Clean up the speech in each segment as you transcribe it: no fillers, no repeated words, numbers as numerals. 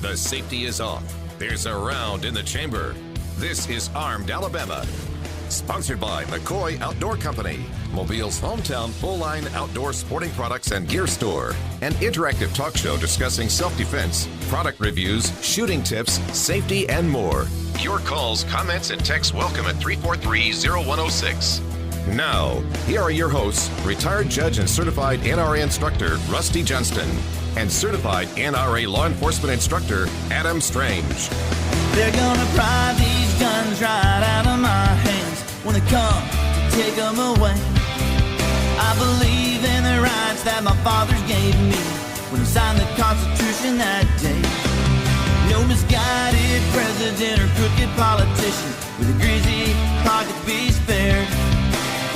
The safety is off. There's a round in the chamber. This is Armed Alabama. Sponsored by McCoy Outdoor Company, Mobile's hometown full-line outdoor sporting products and gear store. An interactive talk show discussing self-defense, product reviews, shooting tips, safety, and more. Your calls, comments, and texts welcome at 343-0106. Now, here are your hosts, retired judge and certified NRA instructor Rusty Johnston and certified NRA law enforcement instructor Adam Strange. They're gonna pry these guns right out of my hands when they come to take them away. I believe in the rights that my fathers gave me when they signed the Constitution that day. No misguided president or crooked politician with a greasy pocket be spared.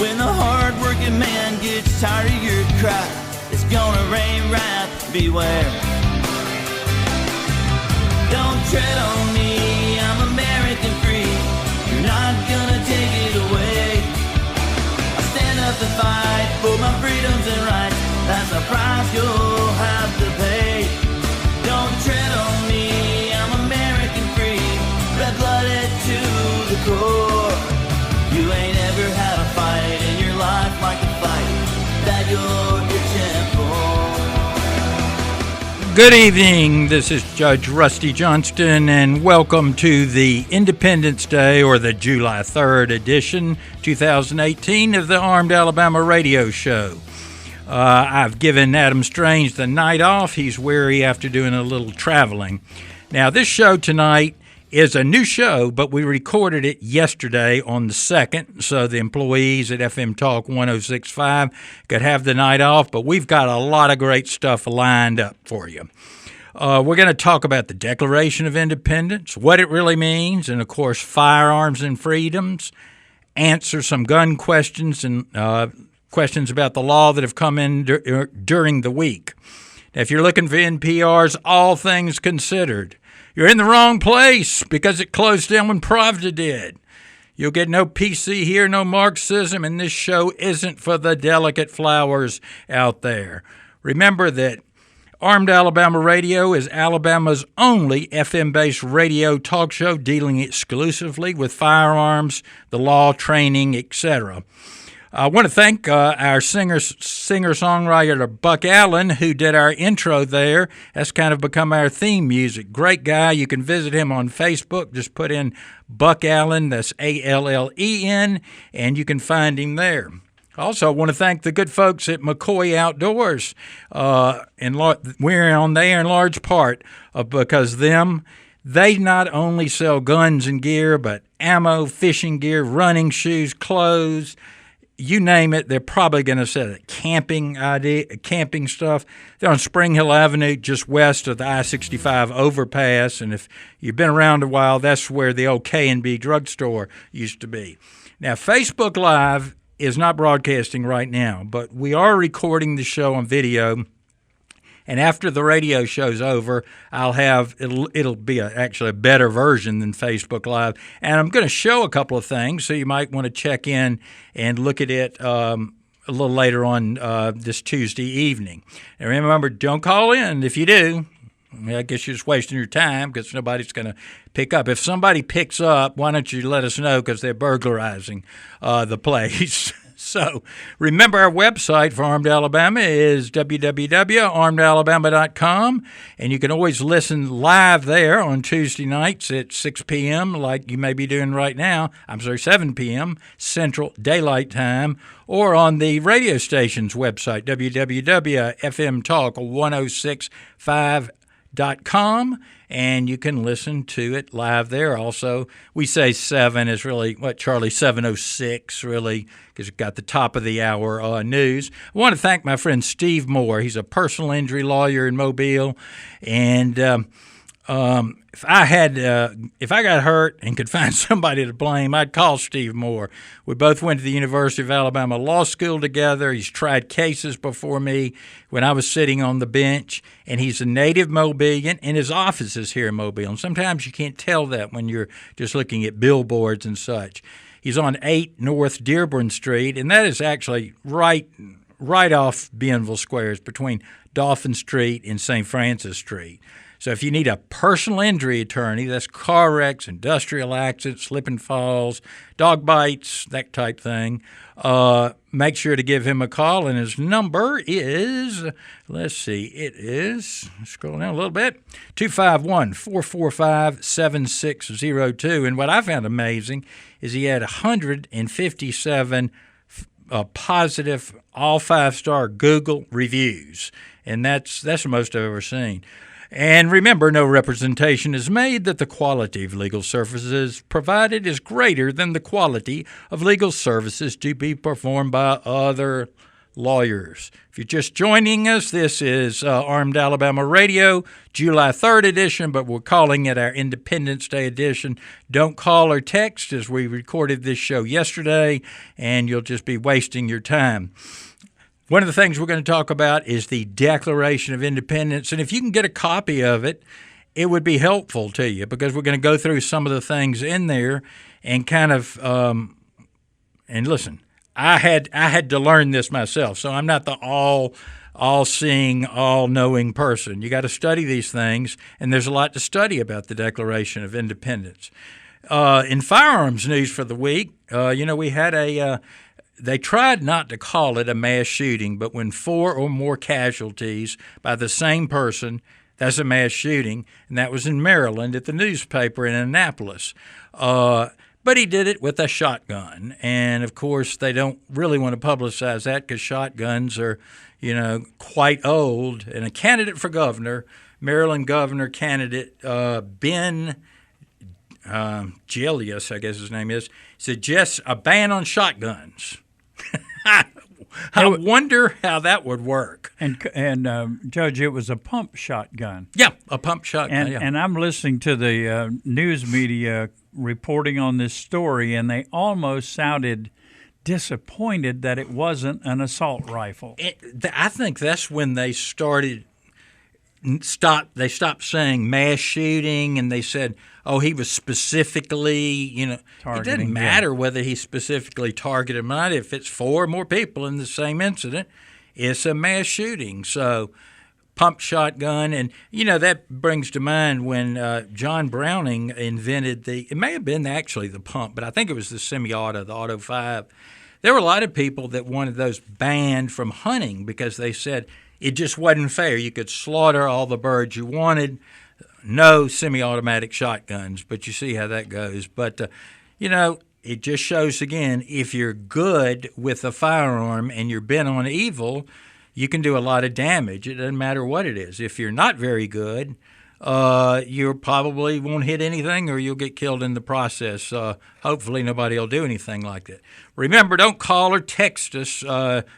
When the hard-working man gets tired of your cry, it's gonna rain wrath, beware. Don't tread on me, I'm American free. You're not gonna take it away. I stand up and fight for my freedoms and rights. That's the price you'll have to pay. Don't tread on me, I'm American free. Red-blooded to the core. You ain't ever had a fight in your life like the fight that you're itching for. Good evening, this is Judge Rusty Johnston, and welcome to the Independence Day, or the July 3rd edition, 2018, of the Armed Alabama radio show. I've given Adam Strange the night off. He's weary after doing a little traveling. Now, this show tonight is a new show, but we recorded it yesterday on the 2nd, so the employees at FM Talk 106.5 could have the night off, but we've got a lot of great stuff lined up for you. We're going to talk about the Declaration of Independence, what it really means, and, of course, firearms and freedoms, answer some gun questions and questions about the law that have come in during the week. Now, if you're looking for NPR's All Things Considered, you're in the wrong place because it closed down when Pravda did. You'll get no PC here, no Marxism, and this show isn't for the delicate flowers out there. Remember that Armed Alabama Radio is Alabama's only FM-based radio talk show dealing exclusively with firearms, the law, training, etc. I want to thank our singer-songwriter Buck Allen, who did our intro there. That's kind of become our theme music. Great guy. You can visit him on Facebook. Just put in Buck Allen, that's Allen, and you can find him there. Also, I want to thank the good folks at McCoy Outdoors. We're on there in large part because they not only sell guns and gear, but ammo, fishing gear, running shoes, clothes, you name it. They're probably going to sell it. Camping stuff. They're on Spring Hill Avenue, just west of the I-65 overpass. And if you've been around a while, that's where the old K&B drugstore used to be. Now, Facebook Live is not broadcasting right now, but we are recording the show on video. And after the radio show's over, it'll be actually a better version than Facebook Live. And I'm going to show a couple of things, so you might want to check in and look at it a little later on this Tuesday evening. And remember, don't call in. If you do, I guess you're just wasting your time because nobody's going to pick up. If somebody picks up, why don't you let us know because they're burglarizing the place. So remember, our website for Armed Alabama is www.armedalabama.com, and you can always listen live there on Tuesday nights at 6 p.m. like you may be doing right now. 7 p.m. Central Daylight Time, or on the radio station's website, www.fmtalk1065.com, and you can listen to it live there. Also, we say 7 is really Charlie, 706 really, because you've got the top of the hour news. I want to thank my friend Steve Moore. He's a personal injury lawyer in Mobile, and if I got hurt and could find somebody to blame, I'd call Steve Moore. We both went to the University of Alabama Law School together. He's tried cases before me when I was sitting on the bench, and he's a native Mobilean, and his office is here in Mobile. And sometimes you can't tell that when you're just looking at billboards and such. He's on 8 North Dearborn Street, and that is actually right off Bienville Square. It's between Dolphin Street and St. Francis Street. So if you need a personal injury attorney, that's car wrecks, industrial accidents, slip and falls, dog bites, that type thing, make sure to give him a call. And his number is, scroll down a little bit, 251-445-7602. And what I found amazing is he had 157 positive, all 5-star Google reviews. And that's the most I've ever seen. And remember, no representation is made that the quality of legal services provided is greater than the quality of legal services to be performed by other lawyers. If you're just joining us, this is Armed Alabama Radio, July 3rd edition, but we're calling it our Independence Day edition. Don't call or text, as we recorded this show yesterday, and you'll just be wasting your time. One of the things we're going to talk about is the Declaration of Independence, and if you can get a copy of it, it would be helpful to you because we're going to go through some of the things in there and kind of and listen. I had to learn this myself, so I'm not the all-seeing, all-knowing person. You got to study these things, and there's a lot to study about the Declaration of Independence. In firearms news for the week, we had they tried not to call it a mass shooting, but when 4 or more casualties by the same person, that's a mass shooting, and that was in Maryland at the newspaper in Annapolis. But he did it with a shotgun, and of course they don't really want to publicize that because shotguns are, quite old. And a candidate for governor, Maryland governor candidate Ben Gelius, I guess his name is, suggests a ban on shotguns. I wonder how that would work. And Judge, it was a pump shotgun. Yeah, a pump shotgun. And I'm listening to the news media reporting on this story, and they almost sounded disappointed that it wasn't an assault rifle. I think that's when they stopped saying mass shooting, and they said, he was specifically, targeting. It doesn't matter whether he specifically targeted or not. If it's 4 or more people in the same incident, it's a mass shooting. So pump shotgun, and, that brings to mind when John Browning invented it may have been actually the pump, but I think it was the semi-auto, the Auto 5. There were a lot of people that wanted those banned from hunting because they said it just wasn't fair. You could slaughter all the birds you wanted. No semi-automatic shotguns, but you see how that goes. But, it just shows, again, if you're good with a firearm and you're bent on evil, you can do a lot of damage. It doesn't matter what it is. If you're not very good, you probably won't hit anything or you'll get killed in the process. Hopefully nobody will do anything like that. Remember, don't call or text us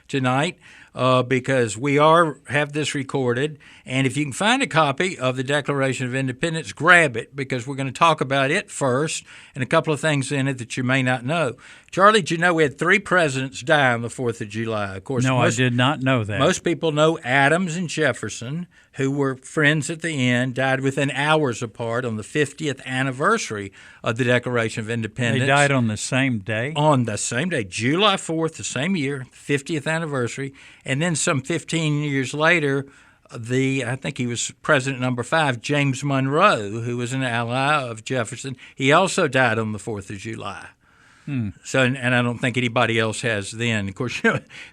tonight. Because we have this recorded, and if you can find a copy of the Declaration of Independence, grab it, because we're going to talk about it first and a couple of things in it that you may not know. Charlie, did you know we had 3 presidents die on the 4th of July? Of course, I did not know that. Most people know Adams and Jefferson, who were friends at the end, died within hours apart on the 50th anniversary of the Declaration of Independence. They died on the same day? On the same day, July 4th, the same year, 50th anniversary. And then some 15 years later, I think he was president number 5, James Monroe, who was an ally of Jefferson. He also died on the 4th of July. So, and I don't think anybody else has then. Of course,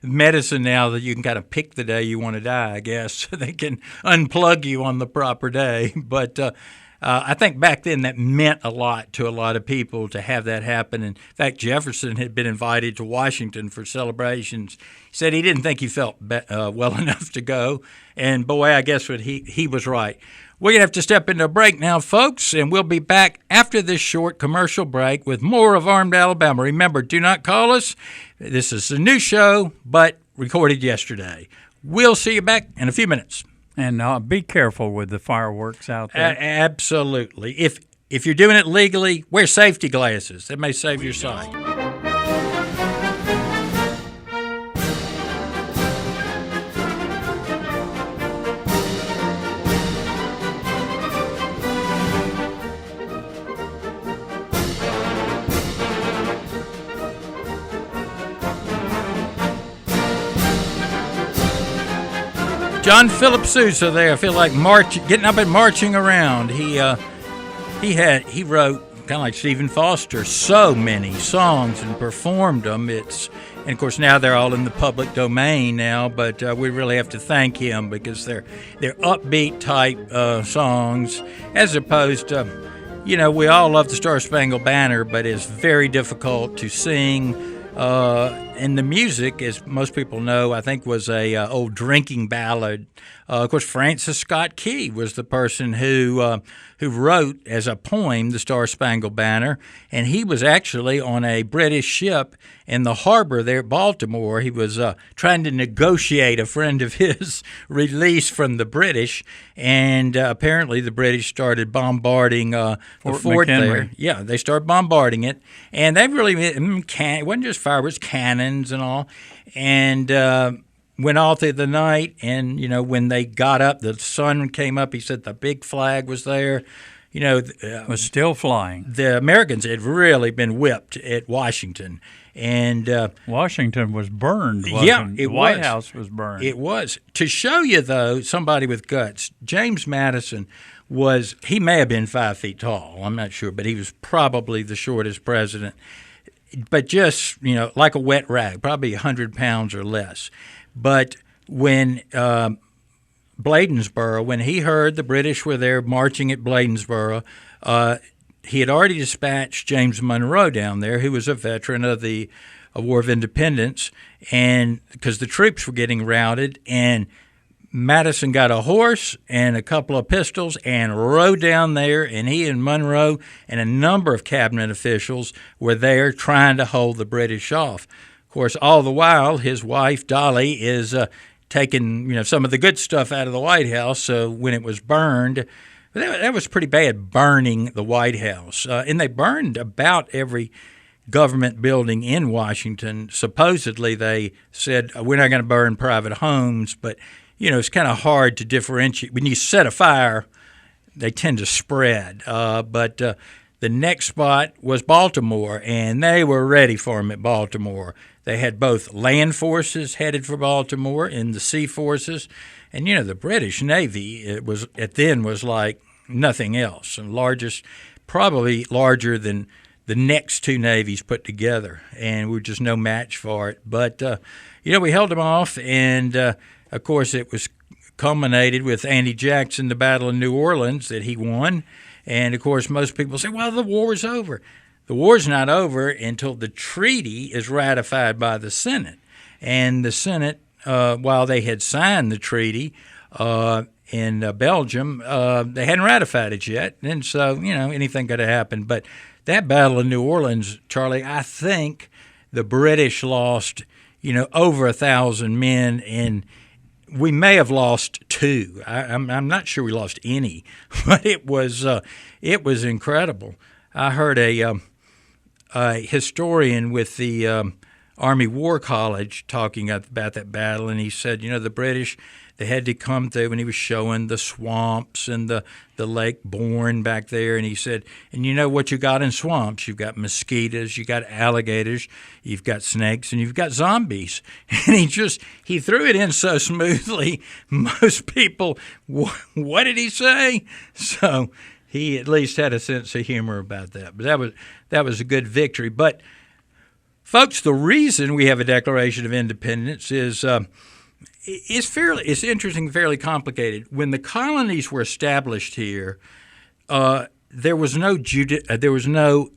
medicine now that you can kind of pick the day you want to die, I guess, so they can unplug you on the proper day. But I think back then that meant a lot to a lot of people to have that happen. In fact, Jefferson had been invited to Washington for celebrations. He said he didn't think he felt well enough to go. And boy, I guess he was right. We're going to have to step into a break now, folks, and we'll be back after this short commercial break with more of Armed Alabama. Remember, do not call us. This is a new show, but recorded yesterday. We'll see you back in a few minutes. And be careful with the fireworks out there. Absolutely. If you're doing it legally, wear safety glasses. That may save your sight. John Philip Sousa there. I feel like getting up and marching around. He wrote, kind of like Stephen Foster, so many songs and performed them. And of course now they're all in the public domain now, but we really have to thank him because they're upbeat type songs, as opposed to, we all love the Star Spangled Banner, but it's very difficult to sing. And the music, as most people know, I think was a old drinking ballad. Of course, Francis Scott Key was the person who wrote as a poem the Star Spangled Banner, and he was actually on a British ship in the harbor there at Baltimore. He was trying to negotiate a friend of his release from the British, and apparently the British started bombarding the fort there. Yeah, they started bombarding it, and they really it wasn't just fire, it was cannons and all, and went all through the night. And when they got up, the sun came up. He said the big flag was there. It was still flying. The Americans had really been whipped at Washington. And Washington was burned, wasn't yeah, the White House was burned. It was. To show you, though, somebody with guts, James Madison he may have been 5 feet tall, I'm not sure, but he was probably the shortest president. But just, like a wet rag, probably 100 pounds or less. But when Bladensboro, when he heard the British were there marching at Bladensboro, he had already dispatched James Monroe down there, who was a veteran of the War of Independence, and because the troops were getting routed, and Madison got a horse and a couple of pistols and rode down there, and he and Monroe and a number of cabinet officials were there trying to hold the British off. Of course, all the while, his wife, Dolly, is taking some of the good stuff out of the White House. So when it was burned, that was pretty bad, burning the White House. And they burned about every government building in Washington. Supposedly, they said, we're not going to burn private homes, but it's kind of hard to differentiate. When you set a fire, they tend to spread. But the next spot was Baltimore, and they were ready for them at Baltimore. They had both land forces headed for Baltimore and the sea forces. And, the British Navy was like nothing else, and probably larger than the next two navies put together, and we were just no match for it. But, we held them off, and of course, it was culminated with Andy Jackson, the Battle of New Orleans that he won. And, of course, most people say, well, the war's over. The war's not over until the treaty is ratified by the Senate. And the Senate, while they had signed the treaty in Belgium, they hadn't ratified it yet. And so, anything could have happened. But that Battle of New Orleans, Charlie, I think the British lost, over 1,000 men, and we may have lost 2. I'm not sure we lost any, but it was incredible. I heard a historian with the Army War College talking about that battle, and he said, the British, they had to come through, and he was showing the swamps and the Lake Bourne back there, and he said, and you know what you got in swamps? You've got mosquitoes, you got alligators, you've got snakes, and you've got zombies. And he threw it in so smoothly, most people, what did he say? So he at least had a sense of humor about that. But that was a good victory. But, folks, the reason we have a Declaration of Independence is it's interesting, fairly complicated. When the colonies were established here, there was no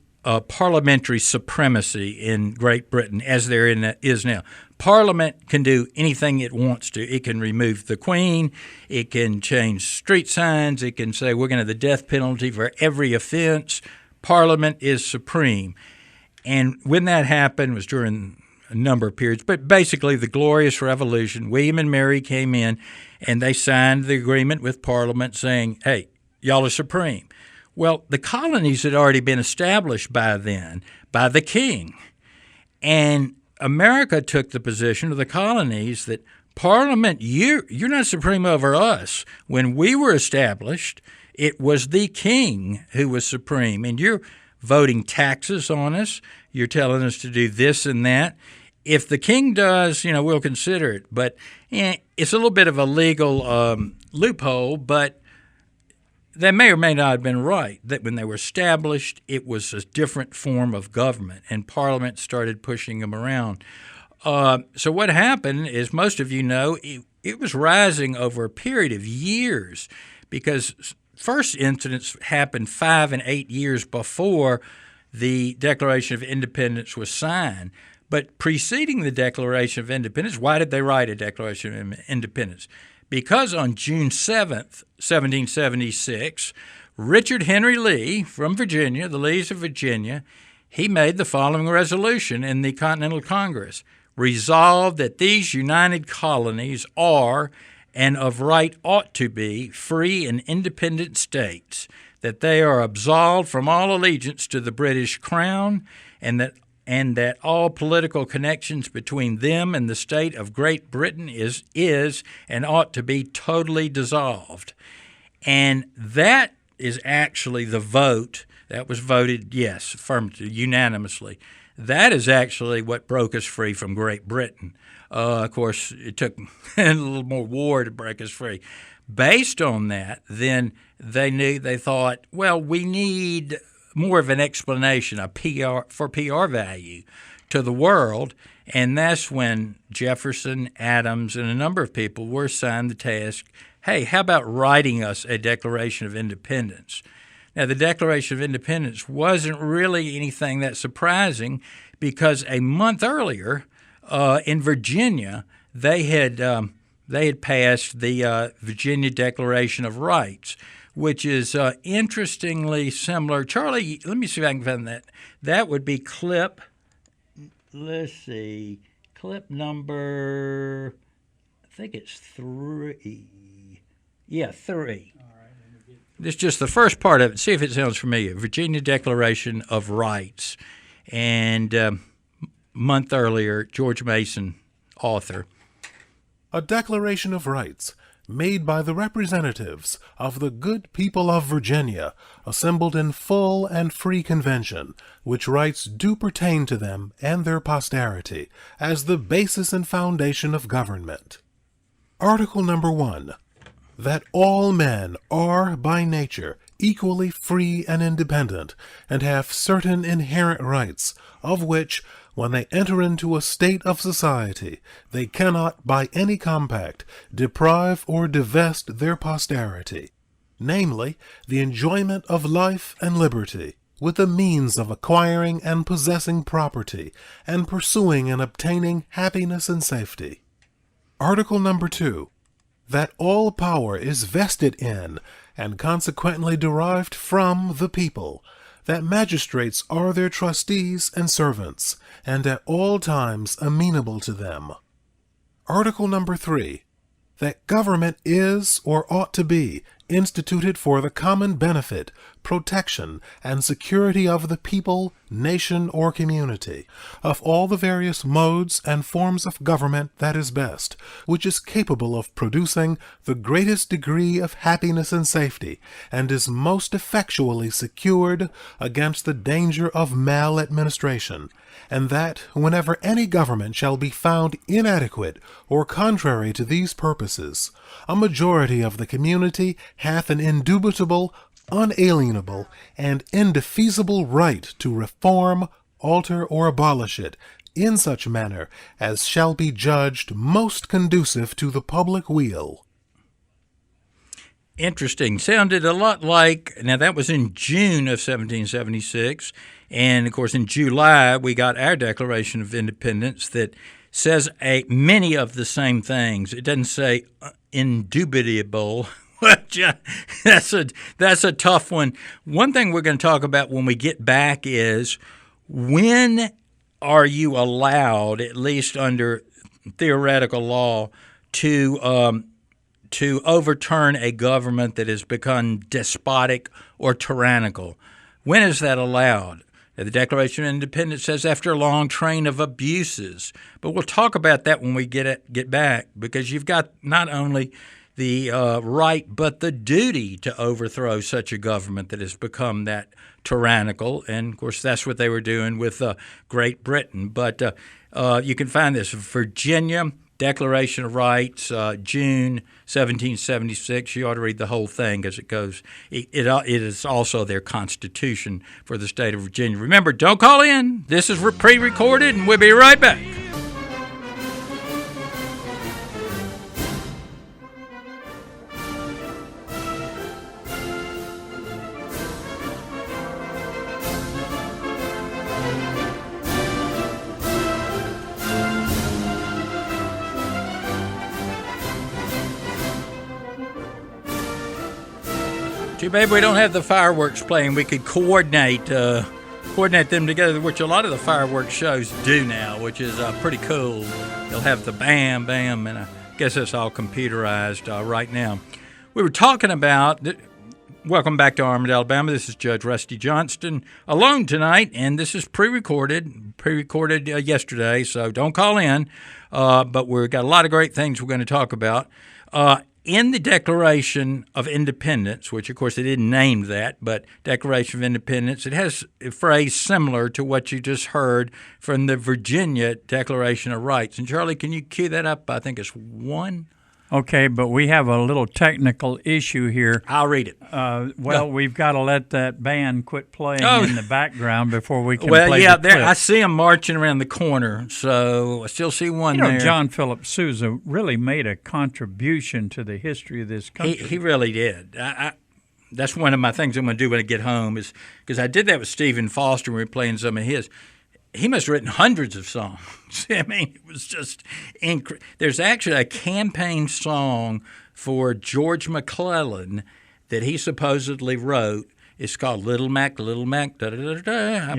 parliamentary supremacy in Great Britain as there is now. Parliament can do anything it wants to. It can remove the Queen. It can change street signs. It can say we're going to have the death penalty for every offense. Parliament is supreme. And when that happened was during a number of periods, but basically the Glorious Revolution. William and Mary came in, and they signed the agreement with Parliament saying, hey, y'all are supreme. Well, the colonies had already been established by then by the king. And America took the position of the colonies that Parliament, you're not supreme over us. When we were established, it was the king who was supreme. And you're voting taxes on us. You're telling us to do this and that. if the king does, we'll consider it. But it's a little bit of a legal loophole, but they may or may not have been right, that when they were established, it was a different form of government, and Parliament started pushing them around. So what happened is, most of you know, it was rising over a period of years, because first incidents happened 5 and 8 years before the Declaration of Independence was signed. But preceding the Declaration of Independence, why did they write a Declaration of Independence? Because on June 7th, 1776, Richard Henry Lee from Virginia, the Lees of Virginia, he made the following resolution in the Continental Congress: resolved that these united colonies are, and of right ought to be, free and independent states, that they are absolved from all allegiance to the British Crown, and that all political connections between them and the state of Great Britain is and ought to be totally dissolved. And that is actually the vote that was voted, yes, affirmative, unanimously. That is actually what broke us free from Great Britain. Of course, it took a little more war to break us free. Based on that, then they thought, well, we need more of an explanation, a PR value to the world, and that's when Jefferson, Adams, and a number of people were assigned the task, hey, how about writing us a Declaration of Independence? Now, the Declaration of Independence wasn't really anything that surprising, because a month earlier in Virginia, they had passed the Virginia Declaration of Rights, which is interestingly similar. Charlie, let me see if I can find that. That would be clip number, I think it's 3. Yeah, 3. This is just the first part of it. See if it sounds familiar. Virginia Declaration of Rights. And month earlier, George Mason, author. A Declaration of Rights made by the representatives of the good people of Virginia, assembled in full and free convention, which rights do pertain to them and their posterity, as the basis and foundation of government. Article number 1. That all men are by nature equally free and independent, and have certain inherent rights, of which, when they enter into a state of society, they cannot by any compact deprive or divest their posterity, namely, the enjoyment of life and liberty, with the means of acquiring and possessing property, and pursuing and obtaining happiness and safety. Article number 2. That all power is vested in, and consequently derived from, the people, that magistrates are their trustees and servants, and at all times amenable to them. Article number 3. That government is, or ought to be, instituted for the common benefit, protection, and security of the people, nation, or community, of all the various modes and forms of government that is best, which is capable of producing the greatest degree of happiness and safety, and is most effectually secured against the danger of maladministration, and that, whenever any government shall be found inadequate or contrary to these purposes, a majority of the community hath an indubitable, unalienable, and indefeasible right to reform, alter, or abolish it in such manner as shall be judged most conducive to the public weal. Interesting. Sounded a lot like, now that was in June of 1776, and of course in July we got our Declaration of Independence that says many of the same things. It doesn't say indubitable. That's a tough one. One thing we're going to talk about when we get back is, when are you allowed, at least under theoretical law, to overturn a government that has become despotic or tyrannical? When is that allowed? The Declaration of Independence says after a long train of abuses. But we'll talk about that when we get back, because you've got not only the right but the duty to overthrow such a government that has become that tyrannical. And, of course, that's what they were doing with Great Britain. But you can find this Virginia Declaration of Rights, June 1776. You ought to read the whole thing as it goes. It is also their constitution for the state of Virginia. Remember, don't call in. This is pre-recorded, and we'll be right back. Too bad we don't have the fireworks playing. We could coordinate them together, which a lot of the fireworks shows do now, which is pretty cool. They'll have the bam, bam, and I guess it's all computerized right now. We were talking about, welcome back to Armed Alabama. This is Judge Rusty Johnston, alone tonight, and this is pre-recorded yesterday, so don't call in. But we've got a lot of great things we're going to talk about. In the Declaration of Independence, which, of course, they didn't name that, but Declaration of Independence, it has a phrase similar to what you just heard from the Virginia Declaration of Rights. And, Charlie, can you cue that up? I think it's 1. Okay, but we have a little technical issue here. I'll read it. We've got to let that band quit playing in the background before we can play the clip. I see them marching around the corner, so I still see one there. John Philip Sousa really made a contribution to the history of this country. He really did. That's one of my things I'm going to do when I get home, is because I did that with Stephen Foster when we were playing some of his. He must have written hundreds of songs. I mean, it was just incredible. There's actually a campaign song for George McClellan that he supposedly wrote. It's called Little Mac, Little Mac, da-da-da-da.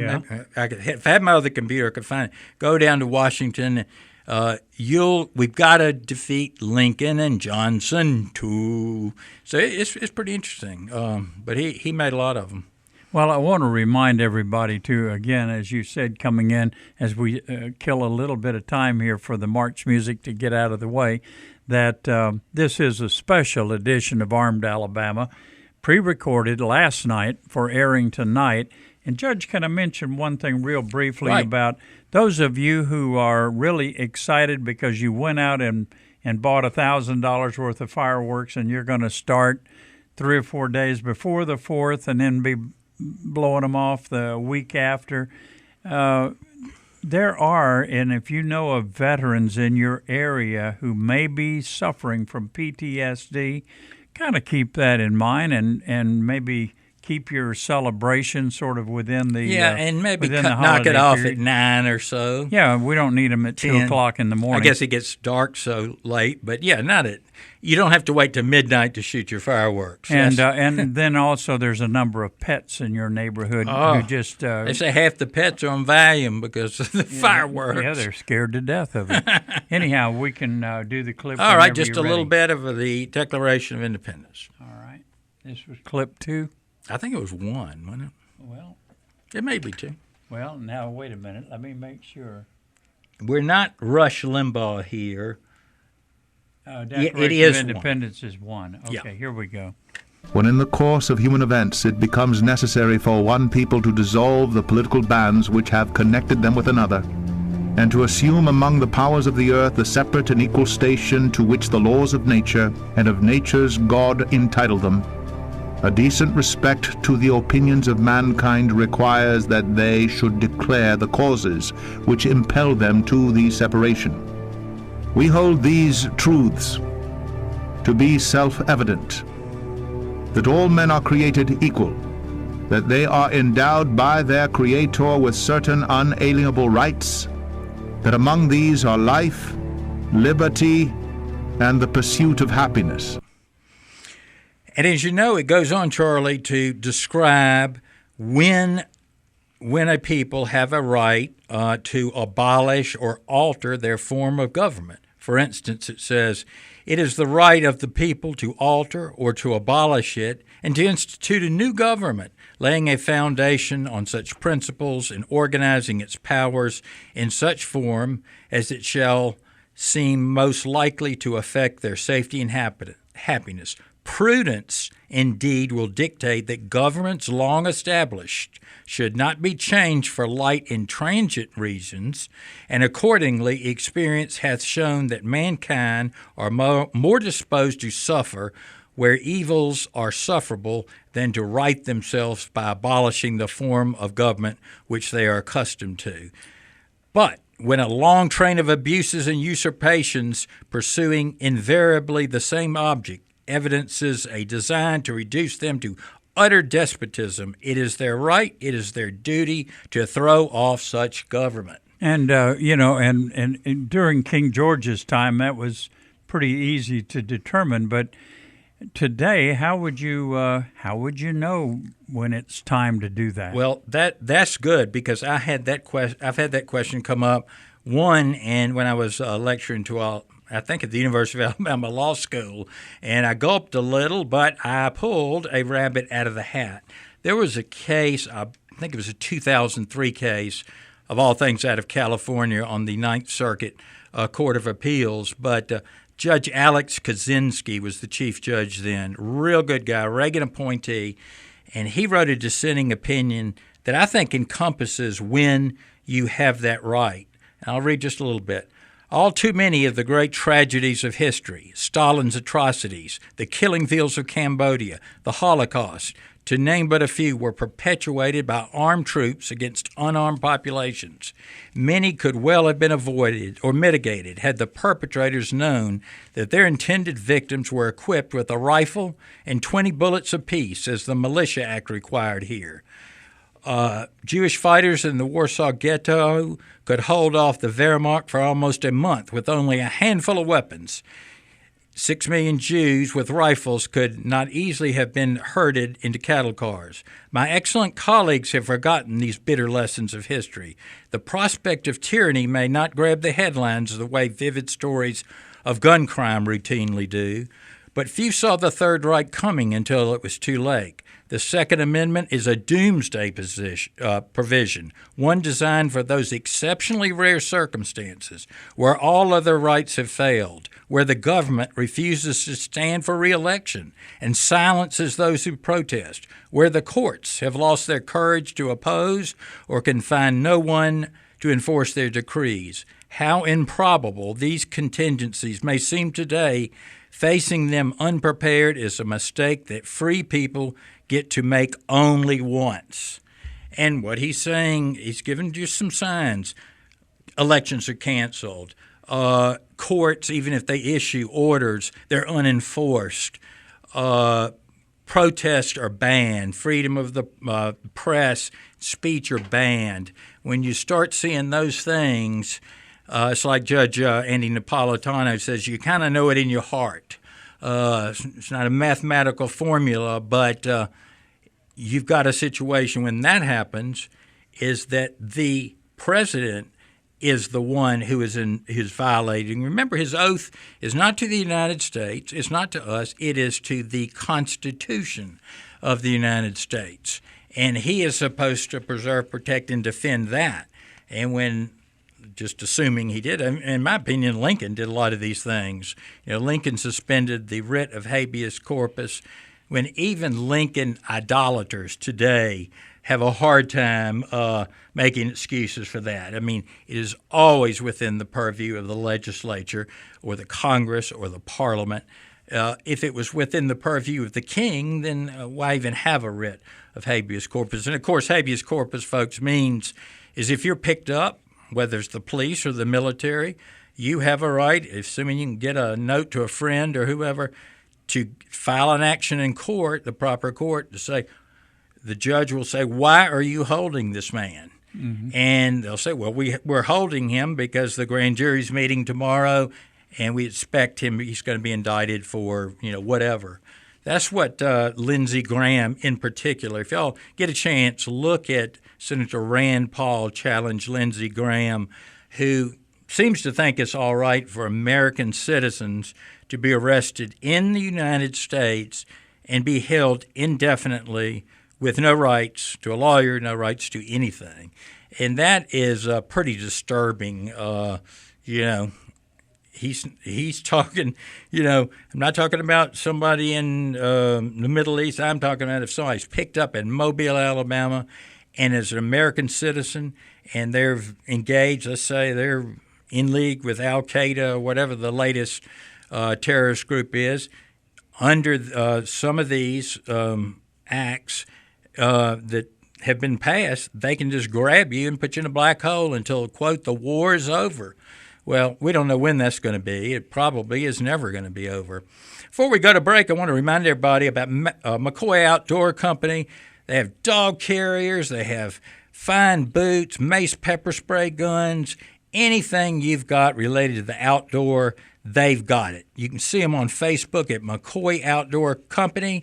If I had my other computer, I could find it. Go down to Washington. We've got to defeat Lincoln and Johnston too. So it's pretty interesting. But he made a lot of them. Well, I want to remind everybody, too, again, as you said, coming in, as we kill a little bit of time here for the march music to get out of the way, that this is a special edition of Armed Alabama, pre-recorded last night for airing tonight. And, Judge, can I mention one thing real briefly about those of you who are really excited because you went out and bought $1,000 worth of fireworks and you're going to start 3 or 4 days before the 4th and then be blowing them off the week after. There are, and if you know of veterans in your area who may be suffering from PTSD, kind of keep that in mind and maybe keep your celebration sort of within the and maybe knock it off at 9 or so. Yeah, we don't need them at 2 o'clock in the morning. I guess it gets dark so late, but not at. You don't have to wait till midnight to shoot your fireworks. And then also there's a number of pets in your neighborhood who just... they say half the pets are on Valium because of the fireworks. Yeah, they're scared to death of it. Anyhow, we can do the clip. All right, just a little bit of the Declaration of Independence. All right. This was clip 2? I think it was 1, wasn't it? Well... It may be 2. Well, now, wait a minute. Let me make sure. We're not Rush Limbaugh here. Declaration of Independence is 1. Okay, Here we go. When in the course of human events it becomes necessary for one people to dissolve the political bands which have connected them with another, and to assume among the powers of the earth the separate and equal station to which the laws of nature and of nature's God entitle them, a decent respect to the opinions of mankind requires that they should declare the causes which impel them to the separation. We hold these truths to be self-evident, that all men are created equal, that they are endowed by their Creator with certain unalienable rights, that among these are life, liberty, and the pursuit of happiness. And as you know, it goes on, Charlie, to describe when a people have a right to abolish or alter their form of government. For instance, it says, it is the right of the people to alter or to abolish it and to institute a new government, laying a foundation on such principles and organizing its powers in such form as it shall seem most likely to affect their safety and happiness. Prudence, indeed, will dictate that governments long established should not be changed for light and transient reasons, and accordingly experience hath shown that mankind are more disposed to suffer where evils are sufferable than to right themselves by abolishing the form of government which they are accustomed to. But when a long train of abuses and usurpations pursuing invariably the same object evidences a design to reduce them to utter despotism, it is their right, it is their duty to throw off such government. And and during King George's time, that was pretty easy to determine. But today, how would you know when it's time to do that? Well, that's good, because I've had that question come up. And when I was lecturing to I think at the University of Alabama Law School, and I gulped a little, but I pulled a rabbit out of the hat. There was a case, I think it was a 2003 case, of all things out of California on the Ninth Circuit Court of Appeals, but Judge Alex Kaczynski was the chief judge then. Real good guy, Reagan appointee, and he wrote a dissenting opinion that I think encompasses when you have that right. And I'll read just a little bit. All too many of the great tragedies of history, Stalin's atrocities, the killing fields of Cambodia, the Holocaust, to name but a few, were perpetuated by armed troops against unarmed populations. Many could well have been avoided or mitigated had the perpetrators known that their intended victims were equipped with a rifle and 20 bullets apiece, as the Militia Act required here. Jewish fighters in the Warsaw Ghetto could hold off the Wehrmacht for almost a month with only a handful of weapons. 6 million Jews with rifles could not easily have been herded into cattle cars. My excellent colleagues have forgotten these bitter lessons of history. The prospect of tyranny may not grab the headlines the way vivid stories of gun crime routinely do, but few saw the Third Reich coming until it was too late. The Second Amendment is a doomsday provision, one designed for those exceptionally rare circumstances where all other rights have failed, where the government refuses to stand for re-election and silences those who protest, where the courts have lost their courage to oppose or can find no one to enforce their decrees. How improbable these contingencies may seem today, facing them unprepared is a mistake that free people get to make only once. And what he's saying, he's given you some signs. Elections are canceled. Courts, even if they issue orders, they're unenforced. Protests are banned. Freedom of the press, speech are banned. When you start seeing those things, it's like Judge Andy Napolitano says, you kind of know it in your heart. It's not a mathematical formula, but you've got a situation when that happens is that the president is the one who is violating. Remember, his oath is not to the United States, it's not to us, it is to the Constitution of the United States. And he is supposed to preserve, protect, and defend that. And when, just assuming he did, in my opinion, Lincoln did a lot of these things. Lincoln suspended the writ of habeas corpus, when even Lincoln idolaters today have a hard time making excuses for that. I mean, it is always within the purview of the legislature or the Congress or the Parliament. If it was within the purview of the king, then why even have a writ of habeas corpus? And, of course, habeas corpus, folks, means is if you're picked up, whether it's the police or the military, you have a right, assuming you can get a note to a friend or whoever, to file an action in court, the proper court, to say, the judge will say, why are you holding this man? Mm-hmm. And they'll say, well, we're holding him because the grand jury's meeting tomorrow and we expect he's going to be indicted for, whatever. That's what Lindsey Graham in particular, if y'all get a chance, look at Senator Rand Paul challenge Lindsey Graham, who seems to think it's all right for American citizens to be arrested in the United States and be held indefinitely with no rights to a lawyer, no rights to anything. And that is pretty disturbing. he's talking, I'm not talking about somebody in the Middle East. I'm talking about if somebody's picked up in Mobile, Alabama, and is an American citizen, and they're engaged, let's say they're in league with Al-Qaeda or whatever the latest terrorist group is, under some of these acts that have been passed, they can just grab you and put you in a black hole until, quote, the war is over. Well, we don't know when that's going to be. It probably is never going to be over. Before we go to break, I want to remind everybody about McCoy Outdoor Company. They have dog carriers. They have fine boots, mace pepper spray guns, anything you've got related to the outdoor, they've got it. You can see them on Facebook at McCoy Outdoor Company.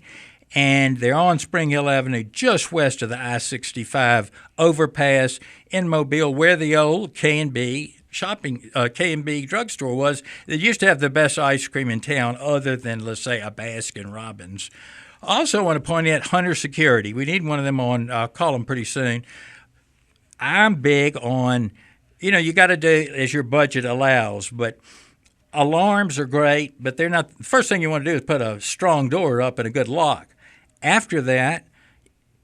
And they're on Spring Hill Avenue, just west of the I-65 overpass in Mobile, where the old K&B K&B drugstore was. They used to have the best ice cream in town, other than, let's say, a Baskin Robbins. I also want to point out Hunter Security. We need one of them on. I'll call them pretty soon. I'm big on, you got to do as your budget allows, but alarms are great, but they're not. The first thing you want to do is put a strong door up and a good lock. After that,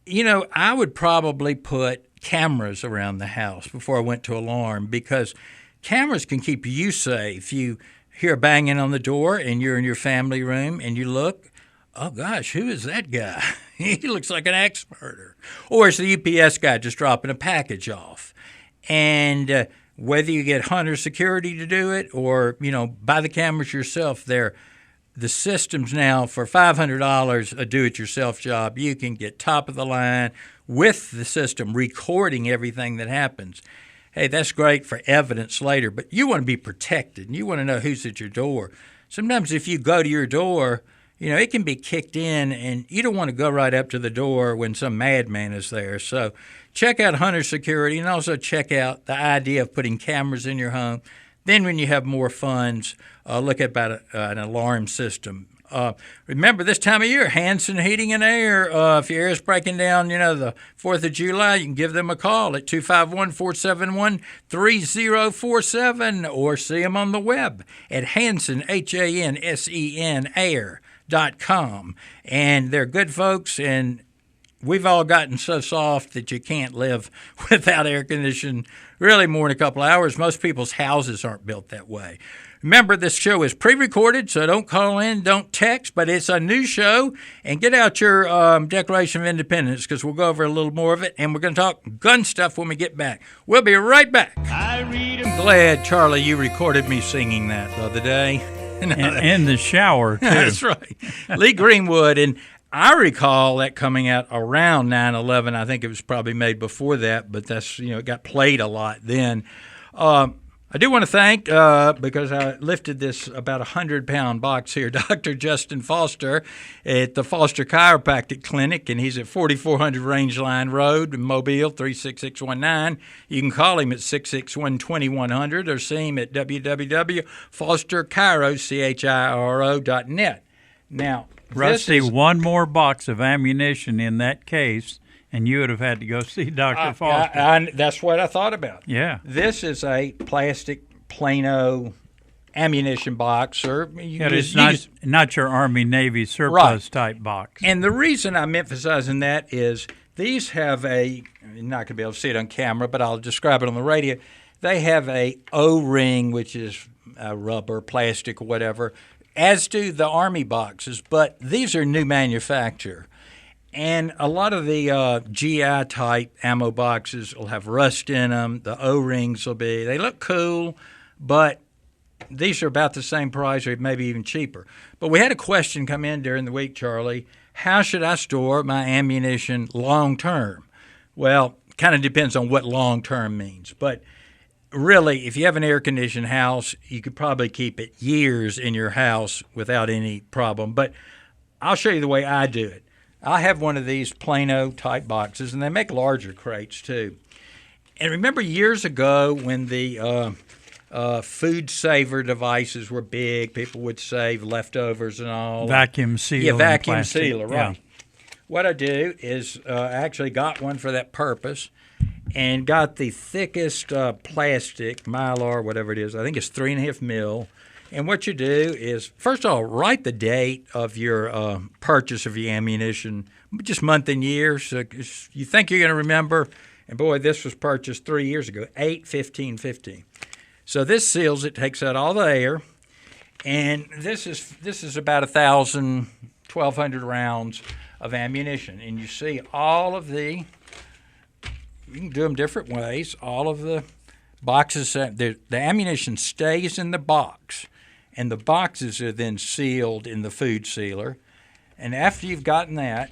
I would probably put cameras around the house before I went to alarm, because cameras can keep you safe. You hear banging on the door and you're in your family room and you look, oh gosh, who is that guy? He looks like an axe murderer. Or it's the UPS guy just dropping a package off. And whether you get Hunter Security to do it or, buy the cameras yourself, the systems now for $500 a do-it-yourself job, you can get top of the line with the system recording everything that happens. Hey, that's great for evidence later, but you want to be protected and you want to know who's at your door. Sometimes if you go to your door, it can be kicked in and you don't want to go right up to the door when some madman is there. So check out Hunter Security and also check out the idea of putting cameras in your home. Then when you have more funds, look at about an alarm system. Remember, this time of year, Hanson Heating and Air, if your air is breaking down, the 4th of July, you can give them a call at 251-471-3047 or see them on the web at Hanson, Hansen, air.com. And they're good folks, and we've all gotten so soft that you can't live without air conditioning really more than a couple hours. Most people's houses aren't built that way. Remember, this show is pre-recorded, so don't call in, don't text, but it's a new show. And get out your Declaration of Independence, because we'll go over a little more of it, and we're going to talk gun stuff when we get back. We'll be right back. I'm glad, Charlie, you recorded me singing that the other day. In the shower, too. That's right. Lee Greenwood, and I recall that coming out around 9/11. I think it was probably made before that, but that's, it got played a lot then. I do want to thank, because I lifted this about 100-pound box here, Dr. Justin Foster at the Foster Chiropractic Clinic, and he's at 4400 Rangeline Road in Mobile, 36619. You can call him at 661-2100 or see him at www.fosterchiro.net. Now, Rusty, one more box of ammunition in that case, and you would have had to go see Dr. Foster. That's what I thought about. Yeah. This is a plastic Plano ammunition box, or it's not your Army Navy surplus type box. And the reason I'm emphasizing that is these have you're not going to be able to see it on camera, but I'll describe it on the radio. They have a O-ring, which is rubber, plastic, or whatever, as do the Army boxes, but these are new manufacture. And a lot of the GI-type ammo boxes will have rust in them. The O-rings they look cool, but these are about the same price or maybe even cheaper. But we had a question come in during the week, Charlie. How should I store my ammunition long-term? Well, kind of depends on what long-term means. But really, if you have an air-conditioned house, you could probably keep it years in your house without any problem. But I'll show you the way I do it. I have one of these Plano-type boxes, and they make larger crates, too. And remember years ago when the food saver devices were big, people would save leftovers and all. Vacuum seal. Yeah, vacuum sealer, right. Yeah. What I do is I actually got one for that purpose and got the thickest plastic, Mylar, whatever it is. I think it's 3.5 mil. And what you do is, first of all, write the date of your purchase of your ammunition, just month and year. So you think you're going to remember, and boy, this was purchased 3 years ago, 8/15/15. So this seals it, takes out all the air, and this is about 1,000, 1,200 rounds of ammunition. And you see all of you can do them different ways, all of the boxes, the ammunition stays in the box, and the boxes are then sealed in the food sealer. And after you've gotten that,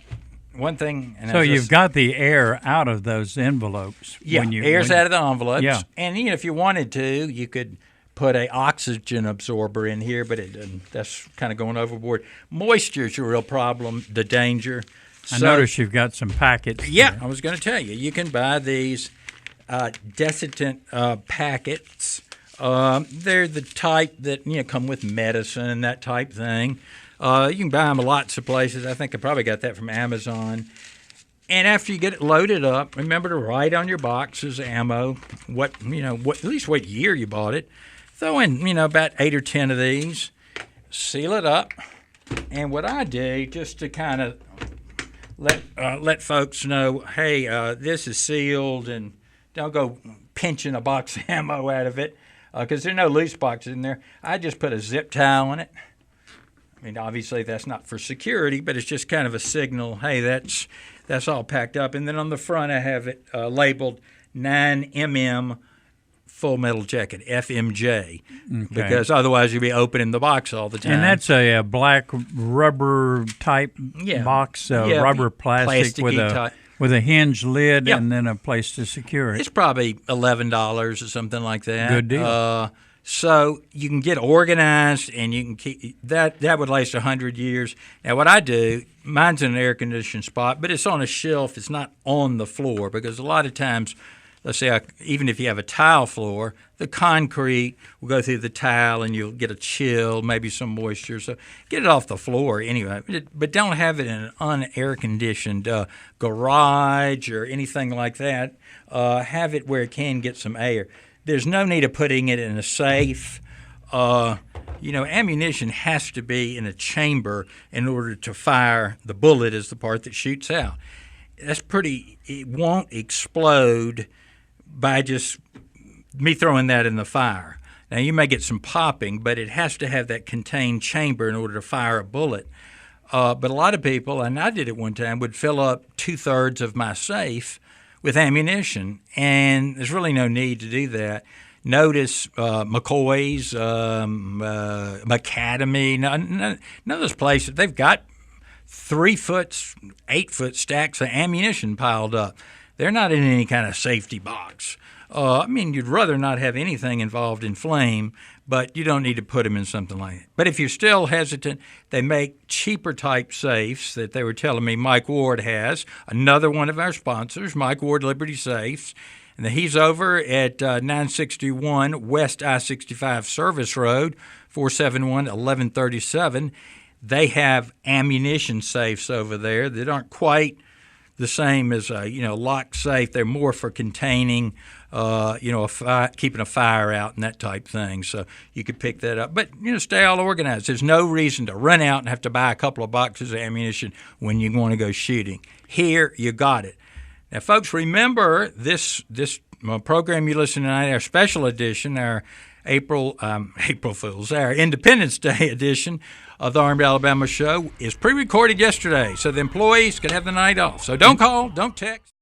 one thing... So you've got the air out of those envelopes. Yeah, air's out of the envelopes. Yeah. And if you wanted to, you could put an oxygen absorber in here, but that's kind of going overboard. Moisture's a real problem, the danger. I notice you've got some packets. Yeah, there. I was going to tell you. You can buy these desiccant packets. They're the type that come with medicine and that type thing. You can buy them at lots of places. I think I probably got that from Amazon. And after you get it loaded up, remember to write on your boxes ammo, at least what year you bought it. Throw in about 8 or 10 of these, seal it up. And what I do, just to kind of let folks know, hey, this is sealed, and don't go pinching a box of ammo out of it, because there are no loose boxes in there. I just put a zip tie on it. I mean, obviously that's not for security, but it's just kind of a signal, hey, that's all packed up. And then on the front I have it labeled 9mm full metal jacket, FMJ, because otherwise you'll be opening the box all the time. And that's a black rubber type box, rubber plastic with a hinged lid and then a place to secure it. It's probably $11 or something like that. Good deal. So you can get organized, and you can keep that would last 100 years. Now what I do, mine's in an air-conditioned spot, but it's on a shelf. It's not on the floor, because a lot of times, let's say even if you have a tile floor, the concrete will go through the tile and you'll get a chill, maybe some moisture. So get it off the floor anyway. But don't have it in an un-air-conditioned garage or anything like that. Have it where it can get some air. There's no need of putting it in a safe. Ammunition has to be in a chamber in order to fire. The bullet is the part that shoots out. It won't explode by just me throwing that in the fire. Now, you may get some popping, but it has to have that contained chamber in order to fire a bullet. But a lot of people, and I did it one time, would fill up 2/3 of my safe with ammunition, and there's really no need to do that. Notice McCoy's, McAdamy, none of those places, they've got 3-foot, 8-foot stacks of ammunition piled up. They're not in any kind of safety box. You'd rather not have anything involved in flame, but you don't need to put them in something like that. But if you're still hesitant, they make cheaper type safes that they were telling me Mike Ward has, another one of our sponsors, Mike Ward Liberty Safes. And he's over at 961 West I-65 Service Road, 471-1137. They have ammunition safes over there that aren't quite the same as a lock safe. They're more for containing, keeping a fire out and that type thing. So you could pick that up. But stay all organized. There's no reason to run out and have to buy a couple of boxes of ammunition when you want to go shooting. Here, you got it. Now, folks, remember this program you listen to tonight, our special edition, our April Fools, our Independence Day edition of the Armed Alabama Show is pre-recorded yesterday, so the employees could have the night off. So don't call, don't text.